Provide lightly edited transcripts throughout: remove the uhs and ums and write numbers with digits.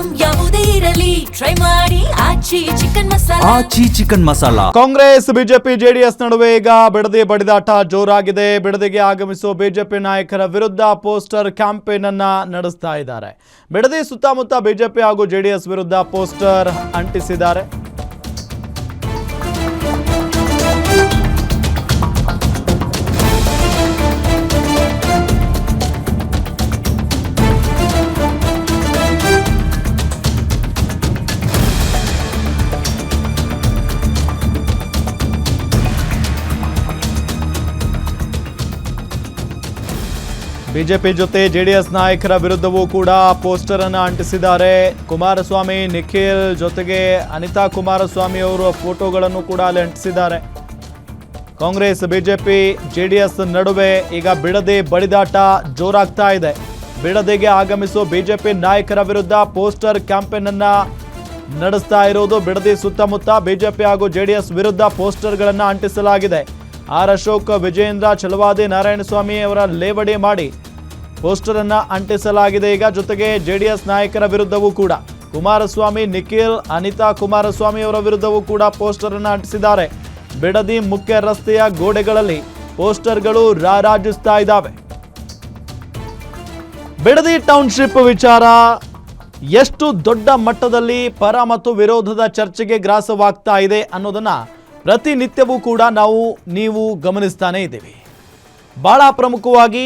Item ಯಾವುದೇ ಇರಲಿ try ಮಾಡಿ Aachi chicken masala. Congress BJP JDS ನಡುವೆ ಈಗ ಬಿಡದಿ ಬಡಿದಾಟ ಜೋರಾಗಿದೆ. ಬಿಡದಿಗೆ ಆಗಮಿಸುವ ಬಿಜೆಪಿ ನಾಯಕರ ವಿರುದ್ಧ ಪೋಸ್ಟರ್ ಕ್ಯಾಂಪೇನ್ ಅನ್ನ ನಡೆಸ್ತಾ ಇದ್ದಾರೆ. ಬಿಡದಿ ಸುತ್ತಮುತ್ತ ಬಿಜೆಪಿ ಹಾಗೂ ಜೆಡಿಎಸ್ ವಿರುದ್ಧ ಪೋಸ್ಟರ್ ಅಂಟಿಸಿದ್ದಾರೆ. ಬಿಜೆಪಿ ಜೊತೆ ಜೆಡಿಎಸ್ ನಾಯಕರ ವಿರುದ್ಧವೂ ಕೂಡ ಪೋಸ್ಟರ್ ಅನ್ನು ಅಂಟಿಸಿದ್ದಾರೆ. ಕುಮಾರಸ್ವಾಮಿ, ನಿಖಿಲ್ ಜೊತೆಗೆ ಅನಿತಾ ಕುಮಾರಸ್ವಾಮಿ ಅವರ ಫೋಟೋಗಳನ್ನು ಕೂಡ ಅಲ್ಲಿ ಅಂಟಿಸಿದ್ದಾರೆ. ಕಾಂಗ್ರೆಸ್ ಬಿಜೆಪಿ ಜೆಡಿಎಸ್ ನಡುವೆ ಈಗ ಬಿಡದಿ ಬಡಿದಾಟ ಜೋರಾಗ್ತಾ ಇದೆ. ಬಿಡದಿಗೆ ಆಗಮಿಸುವ ಬಿಜೆಪಿ ನಾಯಕರ ವಿರುದ್ಧ ಪೋಸ್ಟರ್ ಕ್ಯಾಂಪೇನ್ ಅನ್ನ ನಡೆಸ್ತಾ ಇರುವುದು. ಬಿಡದಿ ಸುತ್ತಮುತ್ತ ಬಿಜೆಪಿ ಹಾಗೂ ಜೆಡಿಎಸ್ ವಿರುದ್ಧ ಪೋಸ್ಟರ್ಗಳನ್ನು ಅಂಟಿಸಲಾಗಿದೆ. ಆರ್ ಅಶೋಕ್, ವಿಜಯೇಂದ್ರ, ಛಲವಾದಿ ನಾರಾಯಣಸ್ವಾಮಿ ಅವರ ಲೇವಡಿ ಮಾಡಿ ಪೋಸ್ಟರ್ ಅನ್ನ ಅಂಟಿಸಲಾಗಿದೆ. ಈಗ ಜೊತೆಗೆ ಜೆಡಿಎಸ್ ನಾಯಕರ ವಿರುದ್ಧವೂ ಕೂಡ ಕುಮಾರಸ್ವಾಮಿ, ನಿಖಿಲ್, ಅನಿತಾ ಕುಮಾರಸ್ವಾಮಿ ಅವರ ವಿರುದ್ಧವೂ ಕೂಡ ಪೋಸ್ಟರ್ ಅನ್ನ ಅಂಟಿಸಿದ್ದಾರೆ. ಬಿಡದಿ ಮುಖ್ಯ ರಸ್ತೆಯ ಗೋಡೆಗಳಲ್ಲಿ ಪೋಸ್ಟರ್ಗಳು ರಾರಾಜಿಸ್ತಾ ಇದ್ದಾವೆ. ಬಿಡದಿ ಟೌನ್ಶಿಪ್ ವಿಚಾರ ಎಷ್ಟು ದೊಡ್ಡ ಮಟ್ಟದಲ್ಲಿ ಪರ ಮತ್ತು ವಿರೋಧದ ಚರ್ಚೆಗೆ ಗ್ರಾಸವಾಗ್ತಾ ಇದೆ ಅನ್ನೋದನ್ನ ಪ್ರತಿನಿತ್ಯವೂ ಕೂಡ ನೀವು ಗಮನಿಸ್ತಾನೆ ಇದ್ದೀವಿ. ಬಹಳ ಪ್ರಮುಖವಾಗಿ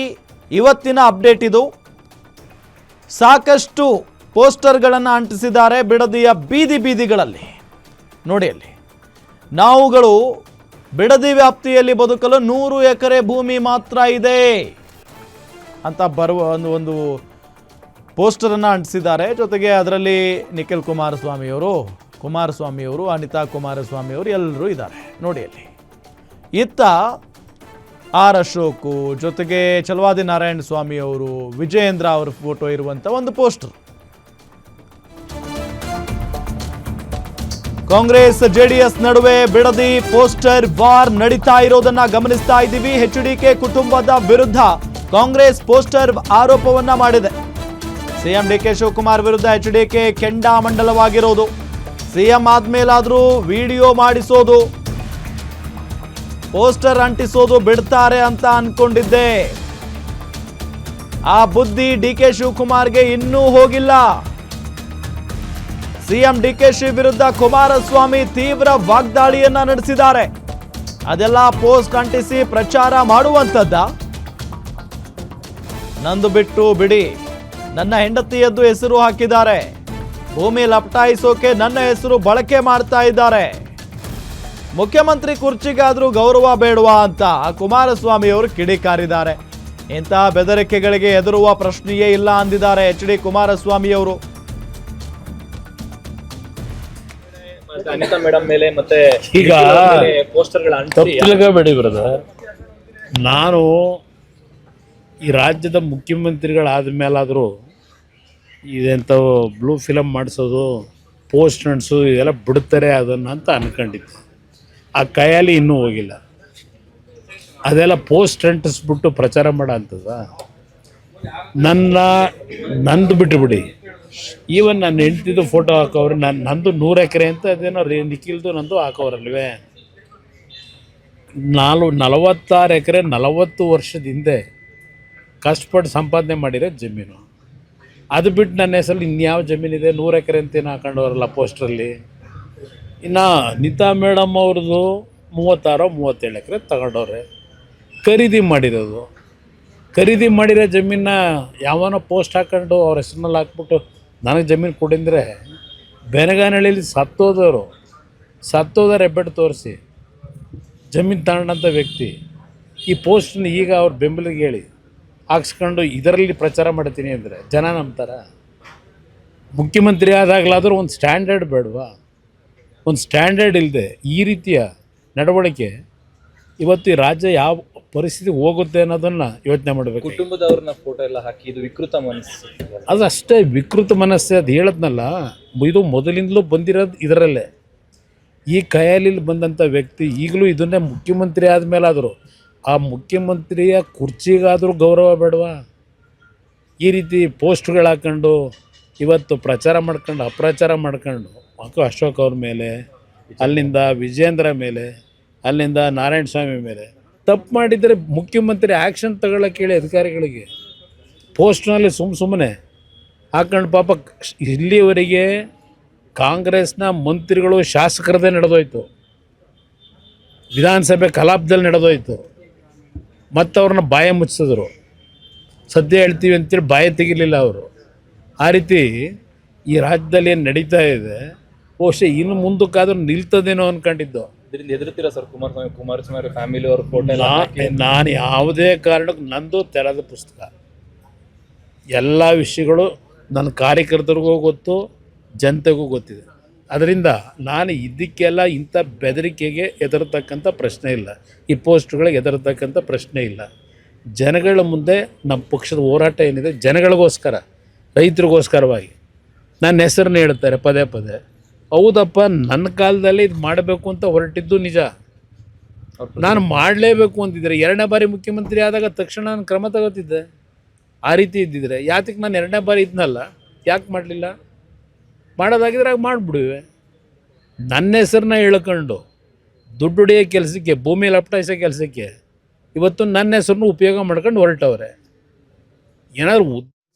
ಇವತ್ತಿನ ಅಪ್ಡೇಟ್ ಇದು. ಸಾಕಷ್ಟು ಪೋಸ್ಟರ್ಗಳನ್ನು ಅಂಟಿಸಿದ್ದಾರೆ ಬಿಡದಿಯ ಬೀದಿಗಳಲ್ಲಿ. ನೋಡಿ, ಅಲ್ಲಿ ನಾವುಗಳು ಬಿಡದಿ ವ್ಯಾಪ್ತಿಯಲ್ಲಿ ಬದುಕಲು 100 ಎಕರೆ ಭೂಮಿ ಮಾತ್ರ ಇದೆ ಅಂತ ಬರುವ ಒಂದು ಪೋಸ್ಟರನ್ನು ಅಂಟಿಸಿದ್ದಾರೆ. ಜೊತೆಗೆ ಅದರಲ್ಲಿ ನಿಖಿಲ್ ಕುಮಾರಸ್ವಾಮಿ ಅವರು, ಅನಿತಾ ಕುಮಾರಸ್ವಾಮಿ ಅವರು ಎಲ್ಲರೂ ಇದ್ದಾರೆ. ನೋಡಿ, ಅಲ್ಲಿ ಇತ್ತ ಆರ್ ಅಶೋಕ್ ಜೊತೆಗೆ ಛಲವಾದಿ ನಾರಾಯಣಸ್ವಾಮಿ ಅವರು, ವಿಜಯೇಂದ್ರ ಅವರ ಫೋಟೋ ಇರುವಂತ ಒಂದು ಪೋಸ್ಟರ್. ಕಾಂಗ್ರೆಸ್ ಜೆಡಿಎಸ್ ನಡುವೆ ಬಿಡದಿ ಪೋಸ್ಟರ್ ವಾರ್ ನಡೀತಾ ಇರೋದನ್ನ ಗಮನಿಸ್ತಾ ಇದ್ದೀವಿ. ಎಚ್ಡಿಕೆ ಕುಟುಂಬದ ವಿರುದ್ಧ ಕಾಂಗ್ರೆಸ್ ಪೋಸ್ಟರ್ ಆರೋಪವನ್ನ ಮಾಡಿದೆ. ಸಿಎಂ ಡಿಕೆ ಶಿವಕುಮಾರ್ ವಿರುದ್ಧ ಎಚ್ಡಿಕೆ ಕೆಂಡಾಮಂಡಲವಾಗಿರೋದು. ಸಿಎಂ ಆದ್ಮೇಲಾದ್ರೂ ವಿಡಿಯೋ ಮಾಡಿಸೋದು, ಪೋಸ್ಟರ್ ಅಂಟಿಸೋದು ಬಿಡ್ತಾರೆ ಅಂತ ಅನ್ಕೊಂಡಿದ್ದೆ. ಆ ಬುದ್ಧಿ ಡಿಕೆ ಶಿವಕುಮಾರ್ಗೆ ಇನ್ನೂ ಹೋಗಿಲ್ಲ. ಸಿಎಂ ಡಿಕೆಶಿ ವಿರುದ್ಧ ಕುಮಾರಸ್ವಾಮಿ ತೀವ್ರ ವಾಗ್ದಾಳಿಯನ್ನ ನಡೆಸಿದ್ದಾರೆ. ಅದೆಲ್ಲ ಪೋಸ್ಟ್ ಅಂಟಿಸಿ ಪ್ರಚಾರ ಮಾಡುವಂತದ್ದ? ನಂದು ಬಿಟ್ಟು ಬಿಡಿ, ನನ್ನ ಹೆಂಡತಿಯದ್ದು ಹೆಸರು ಹಾಕಿದ್ದಾರೆ. ಭೂಮಿ ಲಪಟಾಯಿಸೋಕೆ ನನ್ನ ಹೆಸರು ಬಳಕೆ ಮಾಡ್ತಾ ಇದ್ದಾರೆ. ಮುಖ್ಯಮಂತ್ರಿ ಕುರ್ಚಿಗಾದ್ರೂ ಗೌರವ ಬೇಡವಾ ಅಂತ ಕುಮಾರಸ್ವಾಮಿ ಅವರು ಕಿಡಿಕಾರಿದ್ದಾರೆ. ಇಂತಹ ಬೆದರಿಕೆಗಳಿಗೆ ಹೆದರುವ ಪ್ರಶ್ನೆಯೇ ಇಲ್ಲ ಅಂದಿದ್ದಾರೆ ಎಚ್.ಡಿ. ಕುಮಾರಸ್ವಾಮಿ ಅವರು. ಅನಿತಾ ಮೇಡಮ್ ಮೇಲೆ ಮತ್ತೆ ಈಗ ತಪ್ಪಬೇಡಿ ಬ್ರದರ್, ನಾನು ಈ ರಾಜ್ಯದ ಮುಖ್ಯಮಂತ್ರಿಗಳಾದ ಮೇಲಾದರೂ ಇದೆಂಥವು ಬ್ಲೂ ಫಿಲಮ್ ಮಾಡಿಸೋದು, ಪೋಸ್ಟ್ ಅಂಟಿಸೋದು ಇದೆಲ್ಲ ಬಿಡ್ತಾರೆ ಅದನ್ನು ಅಂತ ಅನ್ಕೊಂಡಿದ್ದೆ. ಆ ಕೈಯಲ್ಲಿ ಇನ್ನೂ ಹೋಗಿಲ್ಲ. ಅದೆಲ್ಲ ಪೋಸ್ಟ್ ಅಂಟಿಸ್ಬಿಟ್ಟು ಪ್ರಚಾರ ಮಾಡೋ ಅಂಥದ್ದ? ನಂದು ಬಿಟ್ಟುಬಿಡಿ. ಈವನ್ ನನ್ನ ಹೆಂಡ್ತಿದ್ದು ಫೋಟೋ ಹಾಕೋರು, ನಂದು 100 ಎಕರೆ ಅಂತ ಅದೇನೋ ನಿಖಿಲ್ದು ನಂದು ಹಾಕೋರಲ್ವೇ. 46 ಎಕರೆ 40 ವರ್ಷದ ಹಿಂದೆ ಕಷ್ಟಪಟ್ಟು ಸಂಪಾದನೆ ಮಾಡಿರೋ ಜಮೀನು. ಅದು ಬಿಟ್ಟು ನನ್ನ ಹೆಸರಲ್ಲಿ ಇನ್ಯಾವ ಜಮೀನಿದೆ? 100 ಎಕರೆ ಅಂತೇನು ಹಾಕೊಂಡವ್ರಲ್ಲ ಪೋಸ್ಟ್ರಲ್ಲಿ. ಇನ್ನು ಅನಿತಾ ಮೇಡಮ್ ಅವ್ರದ್ದು 36-37 ಎಕರೆ ತಗೊಂಡವ್ರೆ. ಖರೀದಿ ಮಾಡಿರೋದು, ಖರೀದಿ ಮಾಡಿರೋ ಜಮೀನ ಯಾವನೋ ಪೋಸ್ಟ್ ಹಾಕೊಂಡು ಅವ್ರ ಹೆಸರಿನಲ್ಲಿ ಹಾಕ್ಬಿಟ್ಟು ನನಗೆ ಜಮೀನು ಕೊಡಿಂದರೆ, ಬೆನಗಾನಹಳ್ಳಿಲಿ ಸತ್ತೋದವ್ರು ಹೆಬ್ಬೆಟ್ಟು ತೋರಿಸಿ ಜಮೀನು ತಗೊಂಡಂಥ ವ್ಯಕ್ತಿ ಈ ಪೋಸ್ಟನ್ನ ಈಗ ಅವ್ರ ಬೆಂಬಲಿಗೆ ಹೇಳಿ ಹಾಕ್ಸ್ಕೊಂಡು ಇದರಲ್ಲಿ ಪ್ರಚಾರ ಮಾಡ್ತೀನಿ ಅಂದರೆ ಜನ ನಂಬ್ತಾರ? ಮುಖ್ಯಮಂತ್ರಿ ಆದಾಗಲಾದರೂ ಒಂದು ಸ್ಟ್ಯಾಂಡರ್ಡ್ ಬೇಡವಾ? ಒಂದು ಸ್ಟ್ಯಾಂಡರ್ಡ್ ಇಲ್ಲದೆ ಈ ರೀತಿಯ ನಡವಳಿಕೆ ಇವತ್ತು ಈ ರಾಜ್ಯ ಯಾವ ಪರಿಸ್ಥಿತಿ ಹೋಗುತ್ತೆ ಅನ್ನೋದನ್ನು ಯೋಚನೆ ಮಾಡಬೇಕು. ಕುಟುಂಬದವ್ರನ್ನ ಫೋಟೋ ಎಲ್ಲ ಹಾಕಿ ಇದು ವಿಕೃತ ಮನಸ್ಸು. ಅದು ಅಷ್ಟೇ ವಿಕೃತ ಮನಸ್ಸೇ. ಅದು ಹೇಳದ್ನಲ್ಲ, ಇದು ಮೊದಲಿಂದಲೂ ಬಂದಿರೋದು ಇದರಲ್ಲೇ. ಈ ಕೈಯಲ್ಲಿ ಬಂದಂಥ ವ್ಯಕ್ತಿ ಈಗಲೂ ಇದನ್ನೇ ಮುಖ್ಯಮಂತ್ರಿ ಆದಮೇಲಾದರೂ ಆ ಮುಖ್ಯಮಂತ್ರಿಯ ಕುರ್ಚಿಗಾದರೂ ಗೌರವ ಬೇಡವಾ? ಈ ರೀತಿ ಪೋಸ್ಟ್ಗಳು ಹಾಕ್ಕೊಂಡು ಇವತ್ತು ಪ್ರಚಾರ ಮಾಡ್ಕೊಂಡು ಅಪ್ರಚಾರ ಮಾಡ್ಕೊಂಡು ಅಶೋಕ್ ಅವ್ರ ಮೇಲೆ, ಅಲ್ಲಿಂದ ವಿಜೇಂದ್ರ ಮೇಲೆ, ಅಲ್ಲಿಂದ ನಾರಾಯಣ ಸ್ವಾಮಿ ಮೇಲೆ ತಪ್ಪು ಮಾಡಿದರೆ ಮುಖ್ಯಮಂತ್ರಿ ಆ್ಯಕ್ಷನ್ ತಗೊಳ್ಳೋಕೆ ಹೇಳಿ ಅಧಿಕಾರಿಗಳಿಗೆ. ಪೋಸ್ಟ್ನಲ್ಲಿ ಸುಮ್ಮನೆ ಹಾಕೊಂಡು ಪಾಪ ಇಲ್ಲಿವರೆಗೆ ಕಾಂಗ್ರೆಸ್ನ ಮಂತ್ರಿಗಳು ಶಾಸಕರದೇ ನಡೆದೋಯ್ತು, ವಿಧಾನಸಭೆ ಕಲಾಪದಲ್ಲಿ ನಡೆದೋಯ್ತು, ಮತ್ತು ಅವ್ರನ್ನ ಬಾಯ ಮುಚ್ಚಿಸಿದ್ರು. ಸದ್ಯ ಹೇಳ್ತೀವಿ ಅಂತೇಳಿ ಬಾಯ ತೆಗಿಲಿಲ್ಲ ಅವರು. ಆ ರೀತಿ ಈ ರಾಜ್ಯದಲ್ಲಿ ಏನು ನಡೀತಾ ಇದೆ, ಬಹುಶಃ ಇನ್ನು ಮುಂದಕ್ಕಾದ್ರೂ ನಿಲ್ತದೇನೋ ಅಂದ್ಕೊಂಡಿದ್ದು. ಇದರಿಂದ ಎದುರುತ್ತೀರಾ ಸರ್ ಕುಮಾರಸ್ವಾಮಿ ಅವರ ಫ್ಯಾಮಿಲಿ ಅವ್ರ ಫೋಟೋ ಎಲ್ಲ ಹಾಕಿ? ನಾನು ಯಾವುದೇ ಕಾರಣಕ್ಕೂ ನಂದು ತೆರೆದ ಪುಸ್ತಕ, ಎಲ್ಲ ವಿಷಯಗಳು ನನ್ನ ಕಾರ್ಯಕರ್ತರಿಗೂ ಗೊತ್ತು, ಜನತೆಗೂ ಗೊತ್ತಿದೆ. ಅದರಿಂದ ನಾನು ಇದಕ್ಕೆಲ್ಲ ಇಂಥ ಬೆದರಿಕೆಗೆ ಹೆದರ್ತಕ್ಕಂಥ ಪ್ರಶ್ನೆ ಇಲ್ಲ, ಈ ಪೋಸ್ಟ್ಗಳಿಗೆ ಹೆದರ್ತಕ್ಕಂಥ ಪ್ರಶ್ನೆ ಇಲ್ಲ. ಜನಗಳ ಮುಂದೆ ನಮ್ಮ ಪಕ್ಷದ ಹೋರಾಟ ಏನಿದೆ ಜನಗಳಿಗೋಸ್ಕರ, ರೈತರಿಗೋಸ್ಕರವಾಗಿ. ನನ್ನ ಹೆಸರನ್ನ ಹೇಳ್ತಾರೆ ಪದೇ ಪದೇ. ಹೌದಪ್ಪ, ನನ್ನ ಕಾಲದಲ್ಲಿ ಇದು ಮಾಡಬೇಕು ಅಂತ ಹೊರಟಿದ್ದು ನಿಜ. ನಾನು ಮಾಡಲೇಬೇಕು ಅಂತಿದ್ದರೆ 2ನೇ ಬಾರಿ ಮುಖ್ಯಮಂತ್ರಿ ಆದಾಗ ತಕ್ಷಣ ನಾನು ಕ್ರಮ ತಗೋತಿದ್ದೆ. ಆ ರೀತಿ ಇದ್ದಿದ್ರೆ ಯಾತಕ್ಕೆ ನಾನು 2ನೇ ಬಾರಿ ಇದ್ನಲ್ಲ, ಯಾಕೆ ಮಾಡಲಿಲ್ಲ? ಮಾಡೋದಾಗಿದ್ರೆ ಆಗ ಮಾಡಿಬಿಡುವೆ. ನನ್ನ ಹೆಸರನ್ನ ಹೇಳ್ಕೊಂಡು ದುಡ್ಡು ಹೊಡೆಯೋ ಕೆಲಸಕ್ಕೆ, ಭೂಮಿ ಲಪಟಾಯಿಸೋ ಕೆಲಸಕ್ಕೆ ಇವತ್ತು ನನ್ನ ಹೆಸರನ್ನು ಉಪಯೋಗ ಮಾಡ್ಕೊಂಡು ಹೊರಟವ್ರೆ. ಏನಾದ್ರು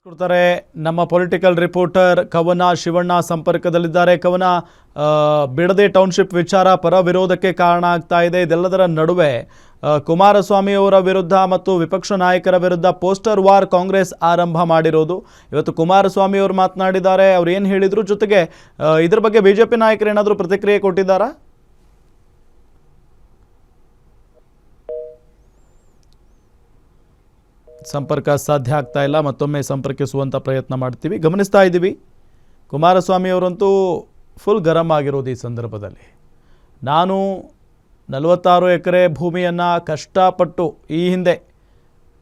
ಕೊಡ್ತಾರೆ ನಮ್ಮ ಪೊಲಿಟಿಕಲ್ ರಿಪೋರ್ಟರ್ ಕವನ ಶಿವಣ್ಣ ಸಂಪರ್ಕದಲ್ಲಿದ್ದಾರೆ. ಕವನ, ಬಿಡದಿ ಟೌನ್ಶಿಪ್ ವಿಚಾರ ಪರ ವಿರೋಧಕ್ಕೆ ಕಾರಣ ಆಗ್ತಾ ಇದೆ. ಇದೆಲ್ಲದರ ನಡುವೆ ಕುಮಾರಸ್ವಾಮಿ ಅವರ ವಿರುದ್ಧ ಮತ್ತು ವಿಪಕ್ಷ ನಾಯಕರ ವಿರುದ್ಧ ಪೋಸ್ಟರ್ ವಾರ್ ಕಾಂಗ್ರೆಸ್ ಆರಂಭ ಮಾಡಿರೋದು. ಇವತ್ತು ಕುಮಾರಸ್ವಾಮಿ ಅವರು ಮಾತನಾಡಿದ್ದಾರೆ, ಅವ್ರು ಏನು ಹೇಳಿದ್ರು, ಜೊತೆಗೆ ಇದ್ರ ಬಗ್ಗೆ ಬಿಜೆಪಿ ನಾಯಕರು ಏನಾದರೂ ಪ್ರತಿಕ್ರಿಯೆ ಕೊಟ್ಟಿದ್ದಾರಾ? ಸಂಪರ್ಕ ಸಾಧ್ಯ ಆಗ್ತಾ ಇಲ್ಲ, ಮತ್ತೊಮ್ಮೆ ಸಂಪರ್ಕಿಸುವಂಥ ಪ್ರಯತ್ನ ಮಾಡ್ತೀವಿ. ಗಮನಿಸ್ತಾ ಇದ್ದೀವಿ, ಕುಮಾರಸ್ವಾಮಿ ಅವರಂತೂ ಫುಲ್ ಗರಂ ಆಗಿರೋದು ಈ ಸಂದರ್ಭದಲ್ಲಿ. ನಾನು 46 ಎಕರೆ ಭೂಮಿಯನ್ನು ಕಷ್ಟಪಟ್ಟು ಈ ಹಿಂದೆ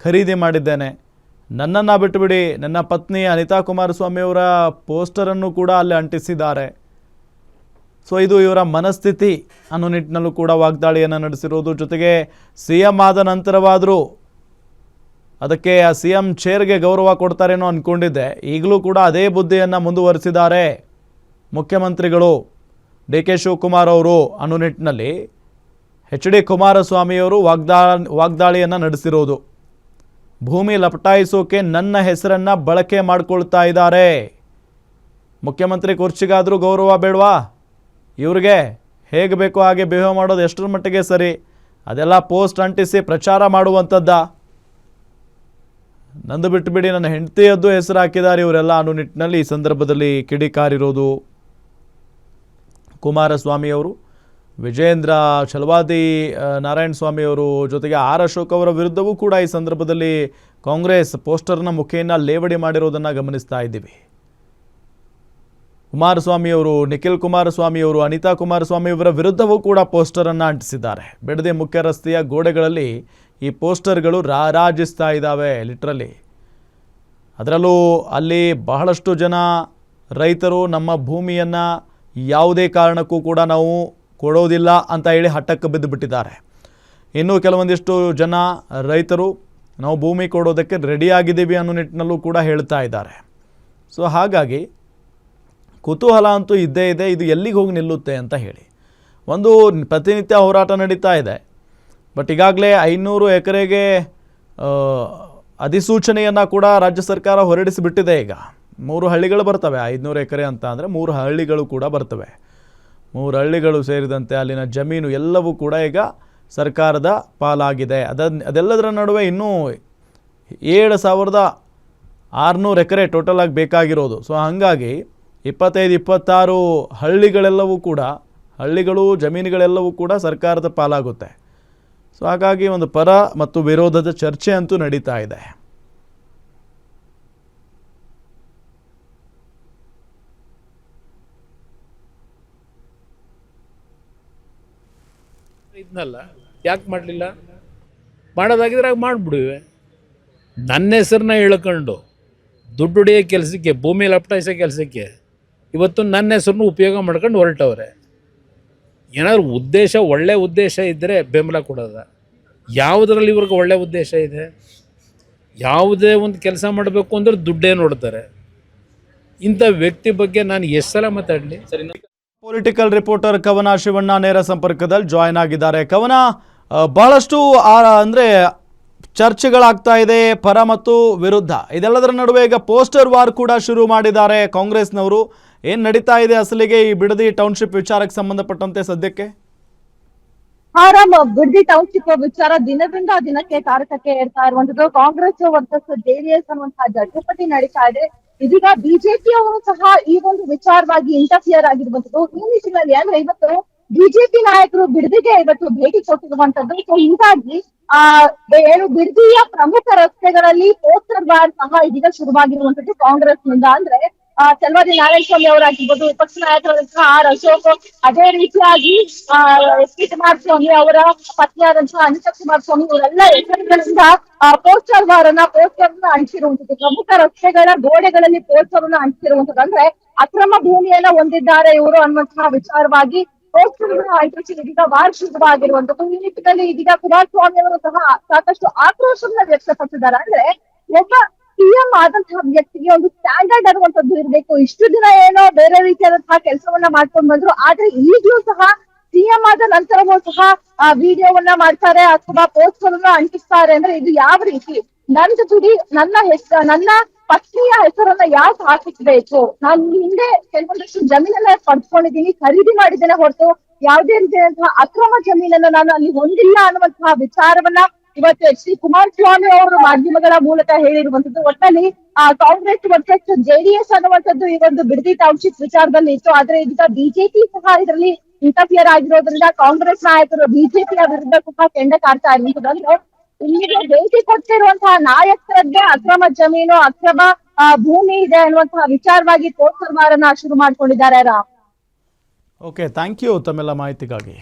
ಖರೀದಿ ಮಾಡಿದ್ದೇನೆ, ನನ್ನನ್ನು ಬಿಟ್ಟುಬಿಡಿ, ನನ್ನ ಪತ್ನಿ ಅನಿತಾ ಕುಮಾರಸ್ವಾಮಿ ಅವರ ಪೋಸ್ಟರನ್ನು ಕೂಡ ಅಲ್ಲಿ ಅಂಟಿಸಿದ್ದಾರೆ. ಸೊ ಇದು ಇವರ ಮನಸ್ಥಿತಿ ಅನ್ನೋ ನಿಟ್ಟಿನಲ್ಲೂ ಕೂಡ ವಾಗ್ದಾಳಿಯನ್ನು ನಡೆಸಿರೋದು. ಜೊತೆಗೆ CM ಆದ ನಂತರವಾದರೂ ಅದಕ್ಕೆ ಆ CM ಚೇರ್ಗೆ ಗೌರವ ಕೊಡ್ತಾರೇನೋ ಅಂದ್ಕೊಂಡಿದ್ದೆ. ಈಗಲೂ ಕೂಡ ಅದೇ ಬುದ್ಧಿಯನ್ನು ಮುಂದುವರಿಸಿದ್ದಾರೆ ಮುಖ್ಯಮಂತ್ರಿಗಳು DK ಶಿವಕುಮಾರ್ ಅವರು ಅನ್ನೋ ನಿಟ್ಟಿನಲ್ಲಿ HD ಕುಮಾರಸ್ವಾಮಿಯವರು ವಾಗ್ದಾಳಿಯನ್ನು ನಡೆಸಿರೋದು. ಭೂಮಿ ಲಪಟಾಯಿಸೋಕೆ ನನ್ನ ಹೆಸರನ್ನು ಬಳಕೆ ಮಾಡಿಕೊಳ್ತಾ ಇದ್ದಾರೆ. ಮುಖ್ಯಮಂತ್ರಿ ಕುರ್ಚಿಗಾದರೂ ಗೌರವ ಬೇಡವಾ ಇವ್ರಿಗೆ? ಹೇಗೆ ಬೇಕೋ ಹಾಗೆ ಬಿಹೇವ್ ಮಾಡೋದು ಎಷ್ಟರ ಮಟ್ಟಿಗೆ ಸರಿ? ಅದೆಲ್ಲ ಪೋಸ್ಟ್ ಅಂಟಿಸಿ ಪ್ರಚಾರ ಮಾಡುವಂಥದ್ದ? ನಂದು ಬಿಟ್ಟುಬಿಡಿ, ನನ್ನ ಹೆಂಡತಿಯದ್ದು ಹೆಸರು ಹಾಕಿದ್ದಾರೆ ಇವರೆಲ್ಲ ಅನ್ನೋ ನಿಟ್ಟಿನಲ್ಲಿ ಈ ಸಂದರ್ಭದಲ್ಲಿ ಕಿಡಿಕಾರಿರೋದು ಕುಮಾರಸ್ವಾಮಿಯವರು. ವಿಜೇಂದ್ರ, ಛಲವಾದಿ ನಾರಾಯಣ ಸ್ವಾಮಿಯವರು, ಜೊತೆಗೆ ಅಶೋಕ್ ಅವರ ವಿರುದ್ಧವೂ ಕೂಡ ಈ ಸಂದರ್ಭದಲ್ಲಿ ಕಾಂಗ್ರೆಸ್ ಪೋಸ್ಟರ್ನ ಮುಖೇನ ಲೇವಡಿ ಮಾಡಿರೋದನ್ನು ಗಮನಿಸ್ತಾ ಇದ್ದೀವಿ. ಕುಮಾರಸ್ವಾಮಿಯವರು, ನಿಖಿಲ್ ಕುಮಾರಸ್ವಾಮಿಯವರು, ಅನಿತಾ ಕುಮಾರಸ್ವಾಮಿ ಅವರ ವಿರುದ್ಧವೂ ಕೂಡ ಪೋಸ್ಟರನ್ನು ಅಂಟಿಸಿದ್ದಾರೆ. ಬಿಡದಿ ಮುಖ್ಯ ರಸ್ತೆಯ ಗೋಡೆಗಳಲ್ಲಿ ಈ ಪೋಸ್ಟರ್ಗಳು ರಾರಾಜಿಸ್ತಾ ಇದ್ದಾವೆ ಲಿಟ್ರಲಿ. ಅದರಲ್ಲೂ ಅಲ್ಲಿ ಬಹಳಷ್ಟು ಜನ ರೈತರು ನಮ್ಮ ಭೂಮಿಯನ್ನು ಯಾವುದೇ ಕಾರಣಕ್ಕೂ ಕೂಡ ನಾವು ಕೊಡೋದಿಲ್ಲ ಅಂತ ಹೇಳಿ ಹಠಕ್ಕೆ ಬಿದ್ದು ಬಿಟ್ಟಿದ್ದಾರೆ. ಇನ್ನು ಕೆಲವೊಂದಿಷ್ಟು ಜನ ರೈತರು ನಾವು ಭೂಮಿ ಕೊಡೋದಕ್ಕೆ ರೆಡಿಯಾಗಿದ್ದೀವಿ ಅನ್ನೋ ನಿಟ್ಟಿನಲ್ಲೂ ಕೂಡ ಹೇಳ್ತಾ ಇದ್ದಾರೆ. ಸೊ ಹಾಗಾಗಿ ಕುತೂಹಲ ಅಂತೂ ಇದ್ದೇ ಇದೆ, ಇದು ಎಲ್ಲಿಗೆ ಹೋಗಿ ನಿಲ್ಲುತ್ತೆ ಅಂತ ಹೇಳಿ. ಒಂದು ಪ್ರತಿನಿತ್ಯ ಹೋರಾಟ ನಡೀತಾ ಇದೆ. ಬಟ್ ಈಗಾಗಲೇ 500 ಎಕರೆಗೆ ಅಧಿಸೂಚನೆಯನ್ನು ಕೂಡ ರಾಜ್ಯ ಸರ್ಕಾರ ಹೊರಡಿಸಿಬಿಟ್ಟಿದೆ. ಈಗ 3 ಹಳ್ಳಿಗಳು ಬರ್ತವೆ. 500 ಎಕರೆ ಅಂತ ಅಂದರೆ 3 ಹಳ್ಳಿಗಳು ಕೂಡ ಬರ್ತವೆ. 3 ಹಳ್ಳಿಗಳು ಸೇರಿದಂತೆ ಅಲ್ಲಿನ ಜಮೀನು ಎಲ್ಲವೂ ಕೂಡ ಈಗ ಸರ್ಕಾರದ ಪಾಲಾಗಿದೆ. ಅದೆಲ್ಲದರ ನಡುವೆ ಇನ್ನೂ 7,600 ಎಕರೆ ಟೋಟಲ್ ಆಗಿ ಬೇಕಾಗಿರೋದು. ಸೊ ಹಾಗಾಗಿ 25-26 ಹಳ್ಳಿಗಳೆಲ್ಲವೂ ಕೂಡ, ಹಳ್ಳಿಗಳು ಜಮೀನುಗಳೆಲ್ಲವೂ ಕೂಡ ಸರ್ಕಾರದ ಪಾಲಾಗುತ್ತೆ. ಸೊ ಹಾಗಾಗಿ ಒಂದು ಪರ ಮತ್ತು ವಿರೋಧದ ಚರ್ಚೆ ಅಂತೂ ನಡೀತಾ ಇದೆ. ಇದನ್ನಲ್ಲ ಯಾಕೆ ಮಾಡಲಿಲ್ಲ? ಮಾಡೋದಾಗಿದ್ರೆ ಆಗ ಮಾಡಿಬಿಡುವೆ. ನನ್ನ ಹೆಸರನ್ನ ಹೇಳ್ಕೊಂಡು ದುಡ್ಡು ಹೊಡೆಯೋ ಕೆಲಸಕ್ಕೆ, ಭೂಮಿ ಲಪಟಾಯಿಸೋ ಕೆಲಸಕ್ಕೆ ಇವತ್ತು ನನ್ನ ಹೆಸರನ್ನು ಉಪಯೋಗ ಮಾಡ್ಕೊಂಡು ಹೊರಟವ್ರೆ. ಏನಾದ್ರು ಉದ್ದೇಶ, ಒಳ್ಳೆ ಉದ್ದೇಶ ಇದ್ದರೆ ಬೆಂಬಲ ಕೊಡೋದ? ಯಾವುದರಲ್ಲಿ ಇವ್ರಿಗೆ ಒಳ್ಳೆ ಉದ್ದೇಶ ಇದೆ? ಯಾವುದೇ ಒಂದು ಕೆಲಸ ಮಾಡಬೇಕು ಅಂದರೆ ದುಡ್ಡೇ ನೋಡ್ತಾರೆ. ಇಂಥ ವ್ಯಕ್ತಿ ಬಗ್ಗೆ ನಾನು ಎಷ್ಟು ಸಲ ಮಾತಾಡಲಿ? ಸರ್ ಇನ್ನು ಪೊಲಿಟಿಕಲ್ ರಿಪೋರ್ಟರ್ ಕವನ ಶಿವಣ್ಣ ನೇರ ಸಂಪರ್ಕದಲ್ಲಿ ಜಾಯ್ನ್ ಆಗಿದ್ದಾರೆ. ಕವನ, ಬಹಳಷ್ಟು ಅಂದ್ರೆ ಚರ್ಚೆಗಳಾಗ್ತಾ ಇದೆ ಪರ ಮತ್ತು ವಿರುದ್ಧ. ಇದೆಲ್ಲದರ ನಡುವೆ ಈಗ ಪೋಸ್ಟರ್ ವಾರ್ ಕೂಡ ಶುರು ಮಾಡಿದ್ದಾರೆ ಕಾಂಗ್ರೆಸ್ನವರು. ಏನ್ ನಡೀತಾ ಇದೆ ಅಸಲಿಗೆ ಈ ಬಿಡದಿ ಟೌನ್ಶಿಪ್ ವಿಚಾರಕ್ಕೆ ಸಂಬಂಧಪಟ್ಟಂತೆ ಸದ್ಯಕ್ಕೆ? ಆರಾಮ್ ಬಿಡ್ದಿ ಟೌನ್ಶಿಪ್ ವಿಚಾರ ದಿನದಿಂದ ದಿನಕ್ಕೆ ತಾರಕಕ್ಕೆ ಏರ್ತಾ ಇರುವಂತದ್ದು. ಕಾಂಗ್ರೆಸ್ ವರ್ಸಸ್ ಜೆಡಿಎಸ್ ಅನ್ನುವಂತಹ ಜಟಾಪಟಿ ನಡೀತಾ ಇದೆ. ಇದೀಗ ಬಿಜೆಪಿ ಅವರು ಸಹ ಈ ಒಂದು ವಿಚಾರವಾಗಿ ಇಂಟರ್ಫಿಯರ್ ಆಗಿರುವಂತದ್ದು. ಈ ನಿಟ್ಟಿನಲ್ಲಿ ಅಂದ್ರೆ ಇವತ್ತು ಬಿಜೆಪಿ ನಾಯಕರು ಬಿಡದಿಗೆ ಇವತ್ತು ಭೇಟಿ ಕೊಟ್ಟಿರುವಂತದ್ದು. ಸೊ ಹೀಗಾಗಿ ಏನು ಬಿಡದಿಯ ಪ್ರಮುಖ ರಸ್ತೆಗಳಲ್ಲಿ ಪೋಸ್ಟರ್ ವಾರ್ ಸಹ ಇದೀಗ ಶುರುವಾಗಿರುವಂತದ್ದು ಕಾಂಗ್ರೆಸ್ ನಿಂದ. ಅಂದ್ರೆ ಚಲವಾದಿ ನಾರಾಯಣಸ್ವಾಮಿ ಅವರಾಗಿರ್ಬೋದು, ವಿಪಕ್ಷ ನಾಯಕರಾದಂತಹ ಆರ್ ಅಶೋಕ್, ಅದೇ ರೀತಿಯಾಗಿ ಎಸ್ ಪಿ ಕುಮಾರಸ್ವಾಮಿ ಅವರ ಪತ್ನಿಯಾದಂತಹ ಅನಿತಾ ಕುಮಾರಸ್ವಾಮಿ ಇವರೆಲ್ಲ ಹೆಸರುಗಳಿಂದ ಪೋಸ್ಟರ್ ಅಂಟಿಸಿರುವಂತದ್ದು. ಪ್ರಮುಖ ರಸ್ತೆಗಳ ಗೋಡೆಗಳಲ್ಲಿ ಪೋಸ್ಟರ್ ಅಂಟಿಸಿರುವಂತದ್ದು. ಅಂದ್ರೆ ಅಕ್ರಮ ಭೂಮಿಯನ್ನ ಹೊಂದಿದ್ದಾರೆ ಇವರು ಅನ್ನುವಂತಹ ವಿಚಾರವಾಗಿ ಪೋಸ್ಟರ್ ಅಂಟಿಸಿ ಇದೀಗ ವಾರ್ ಶುರುವಾಗಿರುವಂತದ್ದು. ಈ ನಿಟ್ಟಿನಲ್ಲಿ ಇದೀಗ ಕುಮಾರಸ್ವಾಮಿ ಅವರು ಸಹ ಸಾಕಷ್ಟು ಆಕ್ರೋಶವನ್ನ ವ್ಯಕ್ತಪಡಿಸಿದ್ದಾರೆ. ಅಂದ್ರೆ ಒಬ್ಬ ಸಿಎಂ ಆದಂತಹ ವ್ಯಕ್ತಿಗೆ ಒಂದು ಸ್ಟ್ಯಾಂಡರ್ಡ್ ಅನ್ನುವಂಥದ್ದು ಇರಬೇಕು. ಇಷ್ಟು ದಿನ ಏನೋ ಬೇರೆ ರೀತಿಯಾದಂತಹ ಕೆಲಸವನ್ನ ಮಾಡ್ಕೊಂಡು ಬಂದ್ರು, ಆದ್ರೆ ಈಗಲೂ ಸಹ ಸಿಎಂ ಆದ ನಂತರವೂ ಸಹ ವಿಡಿಯೋವನ್ನ ಮಾಡ್ತಾರೆ ಅಥವಾ ಪೋಸ್ಟರ್ ಅಂಟಿಸ್ತಾರೆ. ಅಂದ್ರೆ ಇದು ಯಾವ ರೀತಿ? ನನ್ನ ಜೊತೆ ನನ್ನ ಪತ್ನಿಯ ಹೆಸರನ್ನ ಯಾಕೆ ಹಾಕಿಸ್ಬೇಕು? ನಾನು ಹಿಂದೆ ಕೆಲವೊಂದಷ್ಟು ಜಮೀನನ್ನ ಪಡ್ಕೊಂಡಿದ್ದೀನಿ, ಖರೀದಿ ಮಾಡಿದ್ದೇನೆ ಹೊರತು ಯಾವುದೇ ರೀತಿಯಾದಂತಹ ಅಕ್ರಮ ಜಮೀನನ್ನ ನಾನು ಅಲ್ಲಿ ಹೊಂದಿಲ್ಲ ಅನ್ನುವಂತಹ ವಿಚಾರವನ್ನ ಇವತ್ತು ಎಚ್ ಡಿ ಕುಮಾರಸ್ವಾಮಿ ಅವರು ಮಾಧ್ಯಮಗಳ ಮೂಲಕ ಹೇಳಿರುವಂತದ್ದು. ಒಟ್ಟಲ್ಲಿ ಕಾಂಗ್ರೆಸ್ ವರ್ಸಸ್ ಜೆಡಿಎಸ್ ಅನ್ನುವಂಥದ್ದು ಈ ಒಂದು ಬಿಡದಿ ಟೌನ್ಶಿಪ್ ವಿಚಾರದಲ್ಲಿ ಇತ್ತು. ಆದ್ರೆ ಇದೀಗ ಬಿಜೆಪಿ ಸಹ ಇದರಲ್ಲಿ ಇಂಟರ್ಫಿಯರ್ ಆಗಿರೋದ್ರಿಂದ ಕಾಂಗ್ರೆಸ್ ನಾಯಕರು ಬಿಜೆಪಿಯ ವಿರುದ್ಧ ಸಹ ಕೆಂಡ ಕಾರ್ತಾ ಇರುವಂತದ್ದು. ಅಂದ್ರೆ ಇಲ್ಲಿಗೆ ಭೇಟಿ ಕೊಡ್ತಿರುವಂತಹ ನಾಯಕರದ್ದೇ ಅಕ್ರಮ ಜಮೀನು, ಅಕ್ರಮ ಭೂಮಿ ಇದೆ ಅನ್ನುವಂತಹ ವಿಚಾರವಾಗಿ ಪೋಸ್ಟರ್ ವಾರನ್ನ ಶುರು ಮಾಡ್ಕೊಂಡಿದ್ದಾರೆ. ಓಕೆ, ಥ್ಯಾಂಕ್ ಯು ತಮ್ಮೆಲ್ಲ ಮಾಹಿತಿಗಾಗಿ.